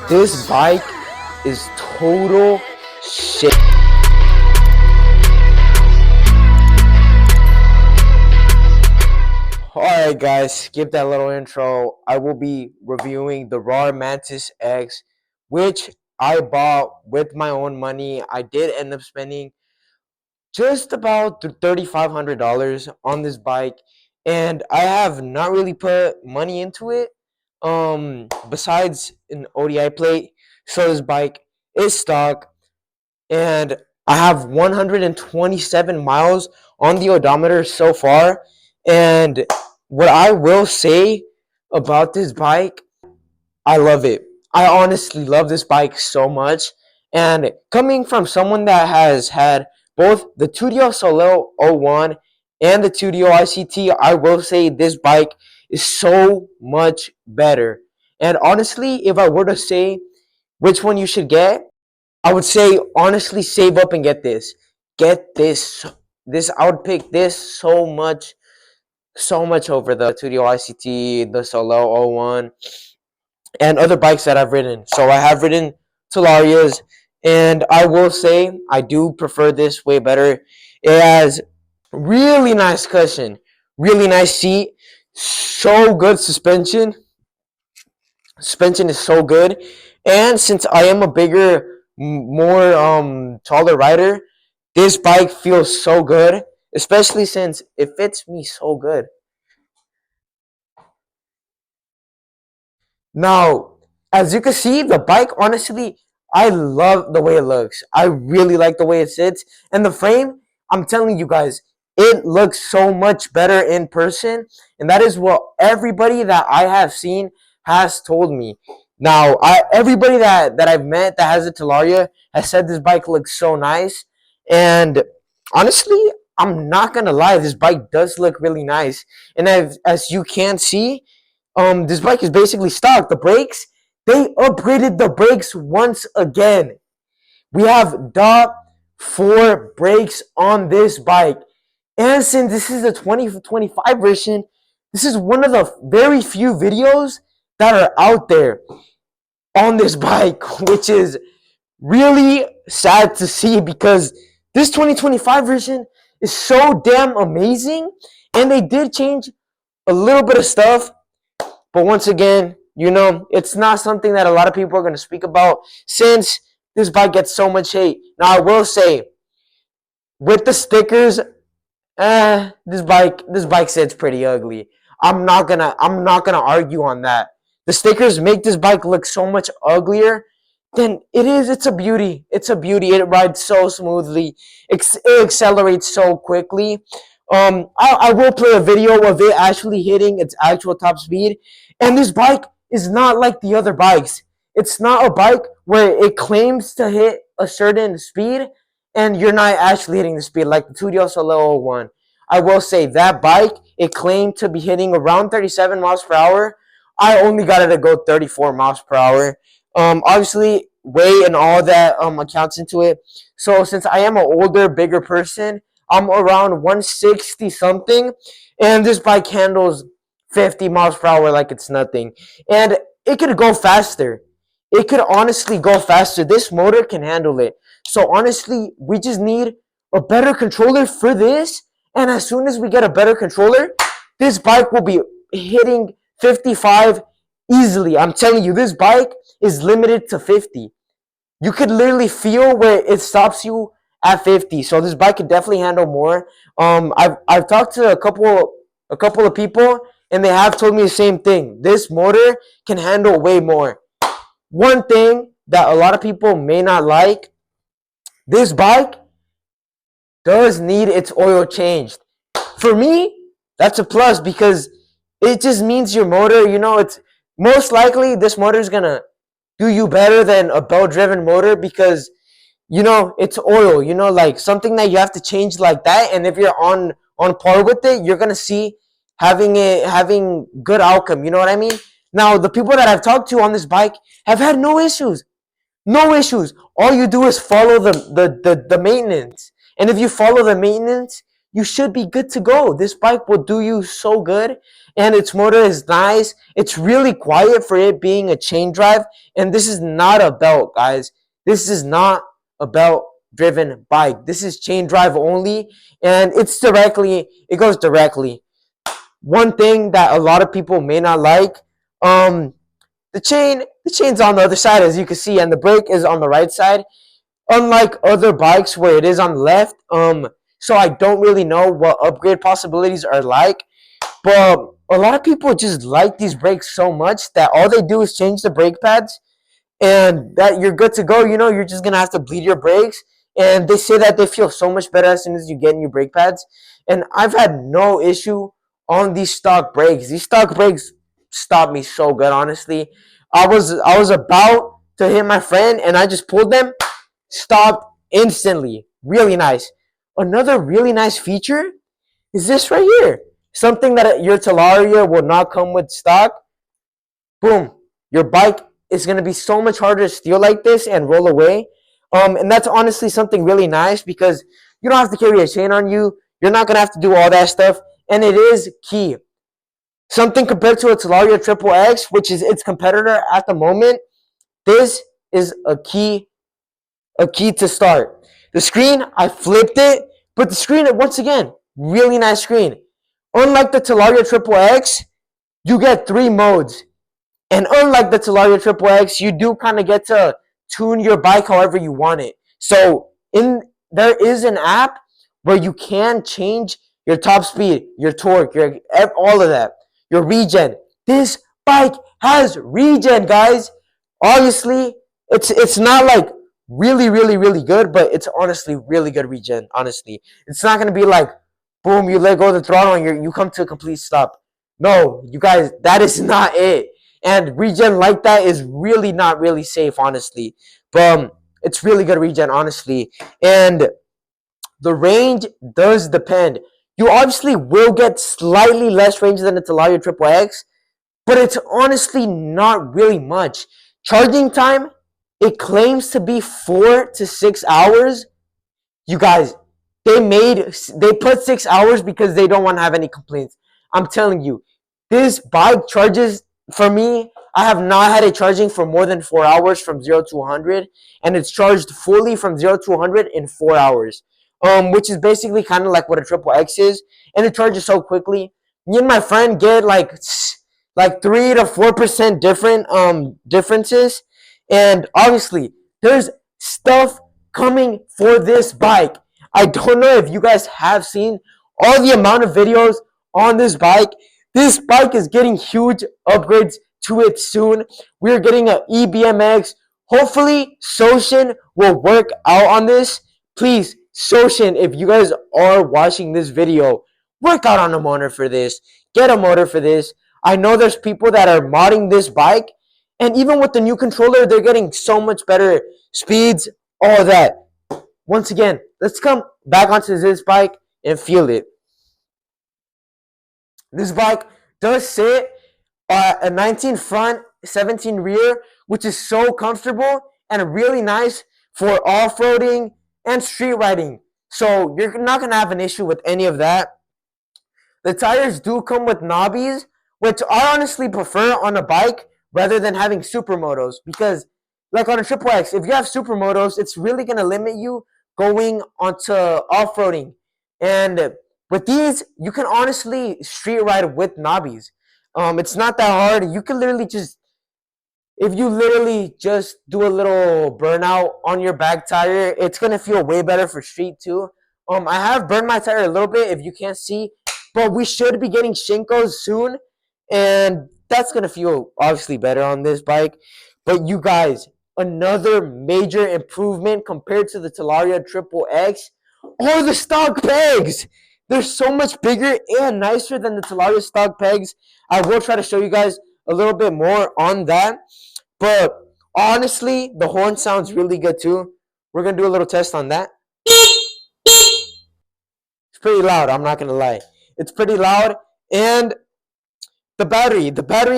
This bike is total shit. Alright guys, skip that little intro. I will be reviewing the Rawrr Mantis X, which I bought with my own money. I did end up spending just about $3,500 on this bike, and I have not really put money into it besides an ODI plate. So this bike is stock, and I have 127 miles on the odometer so far. And what I will say about this bike, I love it. I honestly love this bike so much. And coming from someone that has had both the 2DO Solo 01 and the 2DO ICT, I will say this bike is so much better. And honestly, if I were to say which one you should get, I would say honestly save up and get this. Get this. This I would pick this so much over the 2DO ICT, the Solo 01, and other bikes that I've ridden. So I have ridden Talarias, and I will say I do prefer this way better. It has really nice cushion, really nice seat, so good suspension. Suspension is so good, and since I am a bigger, more taller rider, this bike feels so good, especially since it fits me so good. Now, as you can see, the bike, honestly, I love the way it looks. I really like the way it sits. And the frame, I'm telling you guys, it looks so much better in person. And that is what everybody that I have seen has told me. Now, everybody that I've met that has a Talaria has said this bike looks so nice. And honestly, I'm not going to lie, this bike does look really nice. And as you can see, this bike is basically stock. The brakes, they upgraded the brakes once again. We have dot 4 brakes on this bike. And since this is the 2025 version, this is one of the very few videos that are out there on this bike, which is really sad to see because this 2025 version is so damn amazing. And they did change a little bit of stuff. But once again, it's not something that a lot of people are going to speak about since this bike gets so much hate. Now, I will say, with the stickers, this bike sits pretty ugly. I'm not gonna argue on that. The stickers make this bike look so much uglier than it is. It's a beauty. It's a beauty. It rides so smoothly. It accelerates so quickly. I will play a video of it actually hitting its actual top speed. And this bike is not like the other bikes. It's not a bike where it claims to hit a certain speed and you're not actually hitting the speed like the 2DO Solo 01. I will say that bike, it claimed to be hitting around 37 miles per hour. I only got it to go 34 miles per hour. Obviously, weight and all that accounts into it. So since I am an older, bigger person, I'm around 160 something, and this bike handles 50 miles per hour like it's nothing. And it could go faster. It could honestly go faster. This motor can handle it. So honestly, we just need a better controller for this. And as soon as we get a better controller, this bike will be hitting 55 easily. I'm telling you, this bike is limited to 50. You could literally feel where it stops you at 50. So this bike could definitely handle more. I've talked to a couple of people, and they have told me the same thing. This motor can handle way more. One thing that a lot of people may not like, this bike does need its oil changed. For me, that's a plus because it just means your motor, it's most likely this motor is gonna do you better than a belt-driven motor because it's oil, like something that you have to change like that. And if you're on par with it, you're gonna see having good outcome. You know what I mean? Now, the people that I've talked to on this bike have had no issues. No issues. All you do is follow the maintenance. And if you follow the maintenance, you should be good to go. This bike will do you so good. and its motor is nice. It's really quiet for it being a chain drive, and this is not a belt, guys. This is not a belt driven bike. This is chain drive only, and it goes directly. One thing that a lot of people may not like, the chain's on the other side, as you can see, and the brake is on the right side, unlike other bikes where it is on the left. So I don't really know what upgrade possibilities are like, but a lot of people just like these brakes so much that all they do is change the brake pads, and that you're good to go. You're just gonna have to bleed your brakes, and they say that they feel so much better as soon as you get new brake pads. And I've had no issue on these stock brakes. These stock brakes stopped me so good, honestly. I was about to hit my friend, and I just pulled them, stopped instantly. Really nice. Another really nice feature is this right here. Something that your Talaria will not come with stock. Boom. Your bike is going to be so much harder to steal like this and roll away. And that's honestly something really nice because you don't have to carry a chain on you. You're not going to have to do all that stuff. And it is key. Something compared to a Talaria Triple X, which is its competitor at the moment, this is a key to start. The screen, I flipped it, but the screen, once again, really nice screen. Unlike the Talaria Triple X, you get 3 modes. And unlike the Talaria Triple X, you do kind of get to tune your bike however you want it. So there is an app where you can change your top speed, your torque, all of that, your regen. This bike has regen, guys. Obviously, it's not like really, really, really good, but it's honestly really good regen. Honestly, it's not gonna be like, boom, you let go of the throttle and you come to a complete stop. No, you guys, that is not it. And regen like that is really not really safe, honestly. But it's really good regen, honestly. And the range does depend. You obviously will get slightly less range than the Talaria Triple X, but it's honestly not really much. Charging time, it claims to be 4 to 6 hours. You guys, they put 6 hours because they don't want to have any complaints. I'm telling you, this bike charges, for me, I have not had it charging for more than 4 hours from 0 to 100, and it's charged fully from 0 to 100 in 4 hours, which is basically kind of like what a Triple X is, and it charges so quickly. Me and my friend get like 3 to 4% differences, and obviously there's stuff coming for this bike. I don't know if you guys have seen all the amount of videos on this bike. This bike is getting huge upgrades to it soon. We're getting an EBMX. Hopefully, Soshin will work out on this. Please, Soshin, if you guys are watching this video, work out on a motor for this. Get a motor for this. I know there's people that are modding this bike, and even with the new controller, they're getting so much better speeds, all that. Once again, let's come back onto this bike and feel it. This bike does sit at a 19 front, 17 rear, which is so comfortable and really nice for off-roading and street riding. So you're not going to have an issue with any of that. The tires do come with knobbies, which I honestly prefer on a bike rather than having supermotos, because like on a Triple X, if you have supermotos, it's really going to limit you going onto off-roading. And with these, you can honestly street ride with knobbies. It's not that hard. You can literally just, if you literally just do a little burnout on your back tire, it's going to feel way better for street too. I have burned my tire a little bit if you can't see, but we should be getting Shinkos soon, and that's going to feel obviously better on this bike. But you guys, another major improvement compared to the Talaria Triple X are the stock pegs. They're so much bigger and nicer than the Talaria stock pegs. I will try to show you guys a little bit more on that. But honestly, the horn sounds really good too. We're going to do a little test on that. It's pretty loud, I'm not going to lie. It's pretty loud. And the battery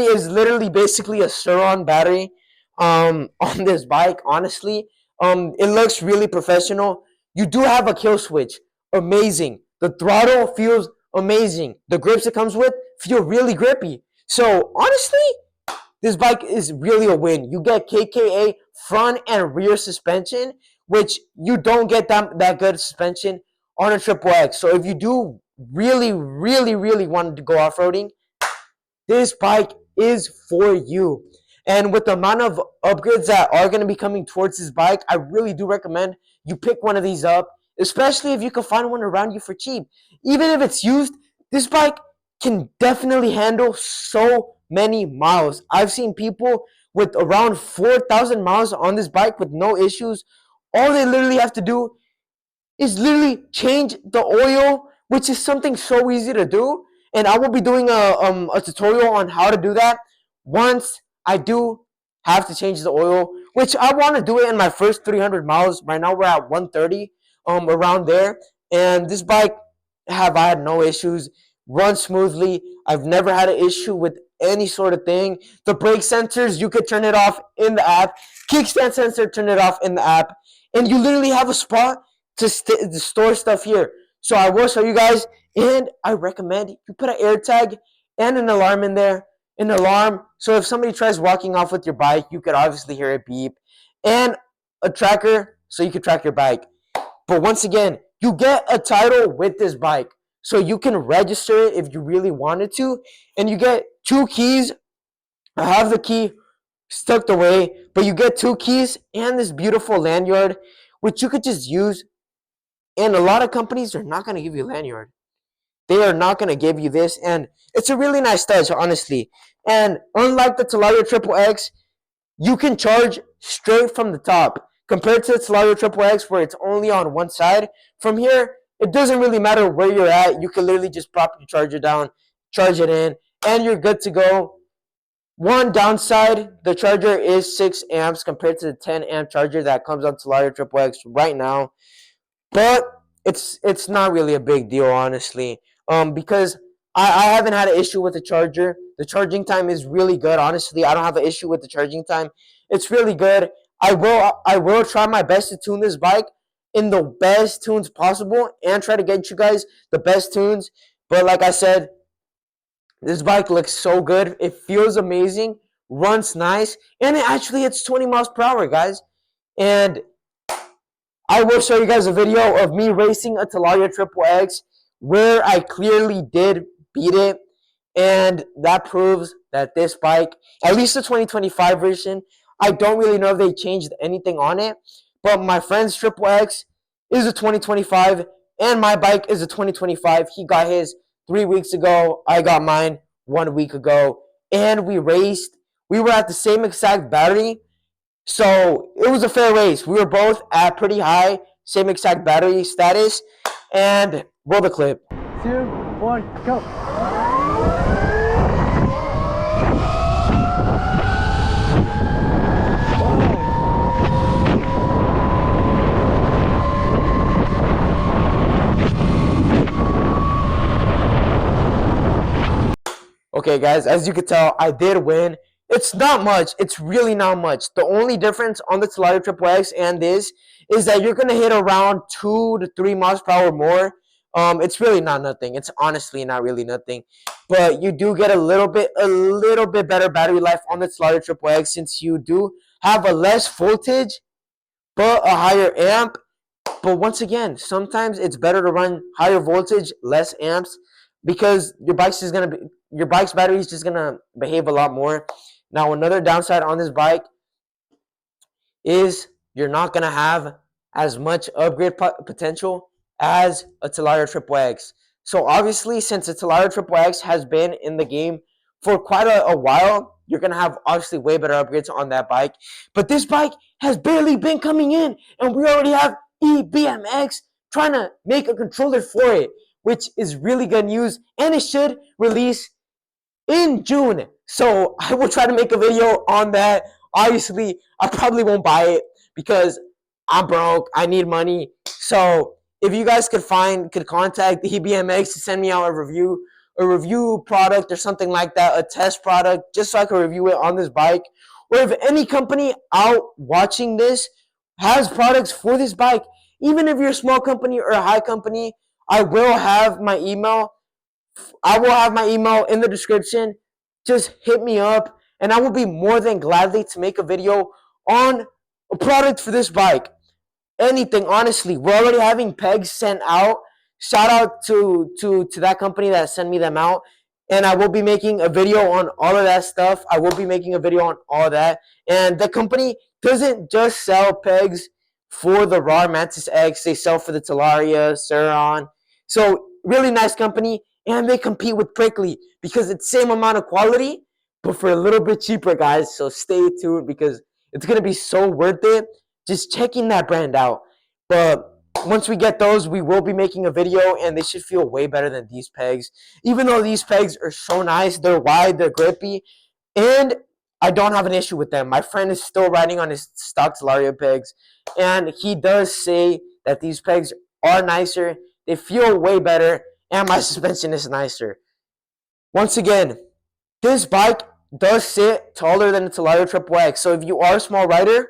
is literally basically a Sur Ron battery on this bike, honestly. It looks really professional. You do have a kill switch. Amazing. The throttle feels amazing. The grips it comes with feel really grippy. So honestly, this bike is really a win. You get KKA front and rear suspension, which you don't get that good suspension on a Triple X. So if you do really, really, really want to go off-roading, this bike is for you. And with the amount of upgrades that are going to be coming towards this bike, I really do recommend you pick one of these up, especially if you can find one around you for cheap. Even if it's used, this bike can definitely handle so many miles. I've seen people with around 4,000 miles on this bike with no issues. All they literally have to do is literally change the oil, which is something so easy to do. And I will be doing a tutorial on how to do that once I do have to change the oil, which I want to do it in my first 300 miles. Right now we're at 130, around there. And this bike I had no issues, runs smoothly. I've never had an issue with any sort of thing. The brake sensors, you could turn it off in the app. Kickstand sensor, turn it off in the app. And you literally have a spot to store stuff here. So I will show you guys, and I recommend you put an air tag and an alarm in there. An alarm, so if somebody tries walking off with your bike, you could obviously hear it beep. And a tracker, so you can track your bike. But once again, you get a title with this bike, so you can register it if you really wanted to. And you get 2 keys. I have the key tucked away, but you get 2 keys and this beautiful lanyard, which you could just use. And a lot of companies are not going to give you a lanyard. They are not going to give you this, and it's a really nice touch, honestly. And unlike the Talario Triple X, you can charge straight from the top. Compared to the Talario Triple X, where it's only on one side, from here, it doesn't really matter where you're at. You can literally just prop your charger down, charge it in, and you're good to go. One downside, the charger is 6 amps compared to the 10 amp charger that comes on Talario Triple X right now. But it's not really a big deal, honestly, because I haven't had an issue with the charger. The charging time is really good, honestly. I don't have an issue with the charging time. It's really good. I will try my best to tune this bike in the best tunes possible and try to get you guys the best tunes. But like I said, this bike looks so good. It feels amazing, runs nice, and it actually hits 20 miles per hour, guys. And I will show you guys a video of me racing a Talario Triple X where I clearly did beat it. And that proves that this bike, at least the 2025 version, I don't really know if they changed anything on it. But my friend's Triple X is a 2025, and my bike is a 2025. He got his 3 weeks ago. I got mine 1 week ago. And we raced. We were at the same exact battery. So it was a fair race. We were both at pretty high, same exact battery status. And roll the clip. 2, 1, go. Okay, guys, as you can tell, I did win. It's not much. It's really not much. The only difference on the Talario Triple X and this is that you're going to hit around 2 to 3 miles per hour more. It's really not nothing. It's honestly not really nothing. But you do get a little bit better battery life on the Talario Triple X since you do have a less voltage but a higher amp. But once again, sometimes it's better to run higher voltage, less amps, because your bike's battery is just gonna behave a lot more. Now, another downside on this bike is you're not going to have as much upgrade potential as a Talario Triple X. So, obviously, since the Talario Triple X has been in the game for quite a while, you're going to have, obviously, way better upgrades on that bike. But this bike has barely been coming in, and we already have EBMX trying to make a controller for it, which is really good news, and it should release in June. So I will try to make a video on that. Obviously, I probably won't buy it because I'm broke. I need money. So if you guys could contact the EBMX to send me out a review product or something like that, a test product, just so I can review it on this bike. Or if any company out watching this has products for this bike, even if you're a small company or a high company, I will have my email I will have my email in the description. Just hit me up, and I will be more than gladly to make a video on a product for this bike. Anything, honestly. We're already having pegs sent out. Shout out to that company that sent me them out. And I will be making a video on all of that stuff. I will be making a video on all that. And the company doesn't just sell pegs for the Rawrr Mantis X. They sell for the Talaria, Sur Ron. So really nice company. And they compete with Prickly because it's same amount of quality, but for a little bit cheaper, guys. So stay tuned because it's going to be so worth it just checking that brand out. But once we get those, we will be making a video, and they should feel way better than these pegs. Even though these pegs are so nice, they're wide, they're grippy, and I don't have an issue with them. My friend is still riding on his stock Talaria pegs, and he does say that these pegs are nicer, they feel way better, and my suspension is nicer. Once again, this bike does sit taller than the Talaria Triple X, so if you are a small rider,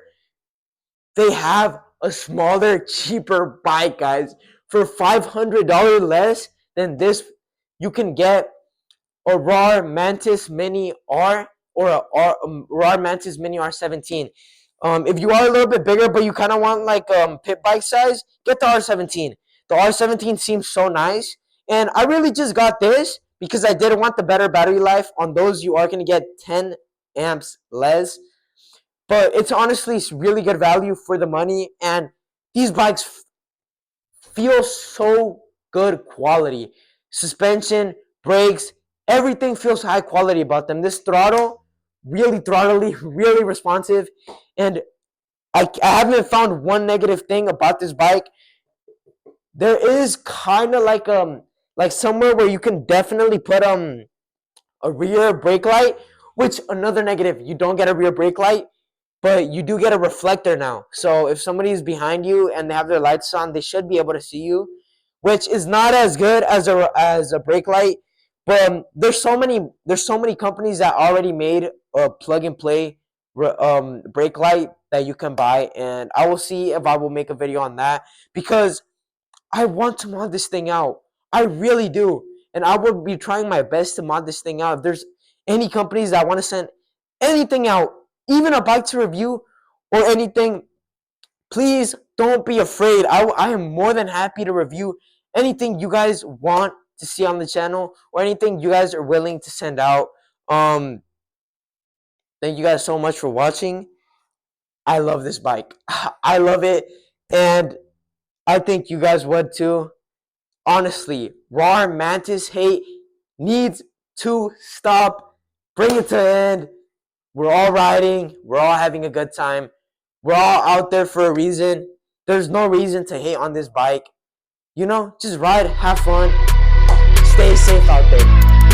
they have a smaller, cheaper bike, guys. For $500 less than this, you can get a Rawrr Mantis Mini R or a Rawrr Mantis Mini R17. If you are a little bit bigger, but you kind of want like pit bike size, get the R17. The R17 seems so nice, and I really just got this because I didn't want the better battery life. On those, you are going to get 10 amps less. But it's honestly really good value for the money, and these bikes feel so good quality. Suspension, brakes, everything feels high quality about them. This throttle, really throttly, really responsive, and I haven't found one negative thing about this bike. There is kind of like somewhere where you can definitely put a rear brake light, which another negative, you don't get a rear brake light. But you do get a reflector now. So if somebody is behind you and they have their lights on, they should be able to see you, which is not as good as a brake light. But there's so many companies that already made a plug and play brake light that you can buy, and I will see if I will make a video on that because I want to mod this thing out. I really do, and I will be trying my best to mod this thing out. If there's any companies that want to send anything out, even a bike to review or anything, please don't be afraid. I am more than happy to review anything you guys want to see on the channel or anything you guys are willing to send out. Thank you guys so much for watching. I love this bike. I love it, and I think you guys would too. Honestly, Rawrr Mantis hate needs to stop. Bring it to an end. We're all riding. We're all having a good time. We're all out there for a reason. There's no reason to hate on this bike. You know, just ride, have fun, stay safe out there.